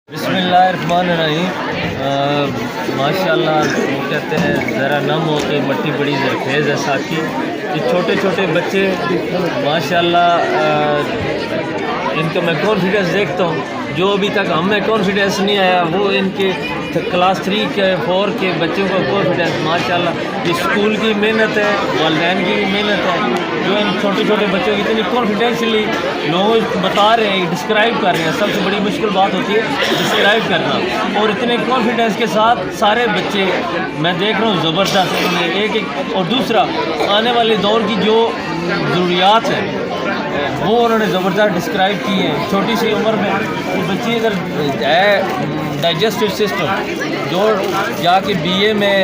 बिस्मिल्लाहिर्रहमानिर्रहीम। माशाल्लाह वो कहते हैं ज़रा नम हो के मट्टी बड़ी ज़रखेज़ है साकी। ये छोटे छोटे बच्चे माशाल्लाह इनका मैं कॉन्फिडेंस देखता हूँ, जो अभी तक हमें कॉन्फिडेंस नहीं आया वो इनके क्लास 3 के 4 के बच्चों का कॉन्फिडेंस माशाल्लाह। ये स्कूल की मेहनत है, वालिदैन की भी मेहनत है, जो इन छोटे छोटे बच्चों की इतनी कॉन्फिडेंशली लोग बता रहे हैं, डिस्क्राइब कर रहे हैं। सबसे बड़ी मुश्किल बात होती है डिस्क्राइब करना, और इतने कॉन्फिडेंस के साथ सारे बच्चे मैं देख रहा हूँ ज़बरदस्त उन्होंने एक और दूसरा आने वाले दौर की जो ज़रूरियात है वो उन्होंने ज़बरदस्त डिस्क्राइब की है। छोटी सी उम्र में वो बच्ची अगर डाइजेस्टिव सिस्टम जो जाके BA में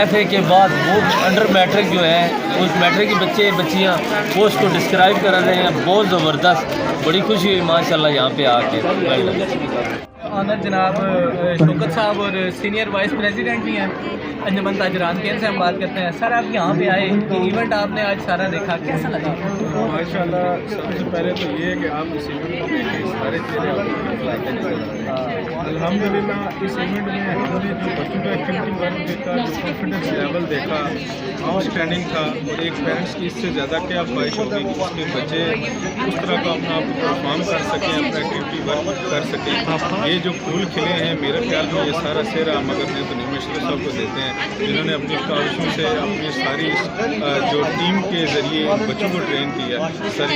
FA के बाद वो अंडर मैट्रिक जो है उस मैट्रिक के बच्चे बच्चियाँ वो उसको डिस्क्राइब कर रहे हैं, बहुत ज़बरदस्त। बड़ी खुशी हुई माशाल्लाह यहाँ पे आके। ऑनर जनाब शौकत साहब और सीनियर वाइस प्रेसिडेंट भी हैं अंजुमन ताजरान केंद्र से हम बात करते हैं। सर आप यहाँ पे आए, इवेंट आपने आज सारा देखा, कैसा लगा? माशाल्लाह सबसे पहले तो ये है कि आप इस इवेंट में देखें, सारे चेहरे अल्हम्दुलिल्लाह। इस इवेंट में हमने जो बच्चों का एक्टिविटी वर्क देखा, जो कॉन्फिडेंस लेवल देखा, आउटस्टैंडिंग था। और एक पेरेंट्स की इससे ज़्यादा क्या ख्वाहिश होगी कि उसके बच्चे उस तरह का अपना परफॉर्म कर सकें, अपना एक्टिविटी वर्क कर सकें। ये जो फूल खिले हैं मेरे ख्याल में ये सारा सेहरा हम अगर नहीं तो निमेश्वर साहब को देते हैं, जिन्होंने अपनी काविशों से अपनी सारी जो टीम के ज़रिए बच्चों को ट्रेन किया। सर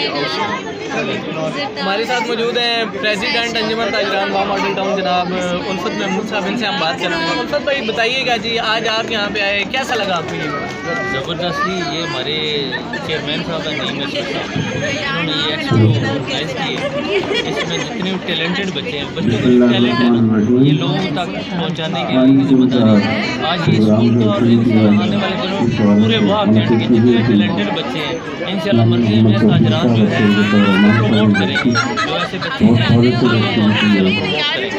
हमारे साथ मौजूद हैं प्रेसिडेंट अंजुमन ताजरान वाह मॉडल टाउन जनाब उल्फत महमूद साहब, इनसे हम बात करेंगे। उल्फत भाई बताइएगा जी, आज आप यहाँ पे आए, कैसा लगा आपको? ये ज़बरदस्ती ये हमारे चेयरमैन साहब हैं निमेश्वर साहब, इन्होंने ये एक्सपो ऑर्गेनाइज की है। इसमें जितने टैलेंटेड बच्चे हैं, बच्चों का जो टैलेंट है ये लोगों तक पहुँचाने की जिम्मेदारी है। आज ये स्कूल को और आने वाले दिनों पूरे वाह कैंट के जितने टैलेंटेड बच्चे हैं इंशाल्लाह मर्ज़ी में ताजरान जो है प्रमोट करेंगे, जो ऐसे बच्चे हैं प्रमोट करेंगे।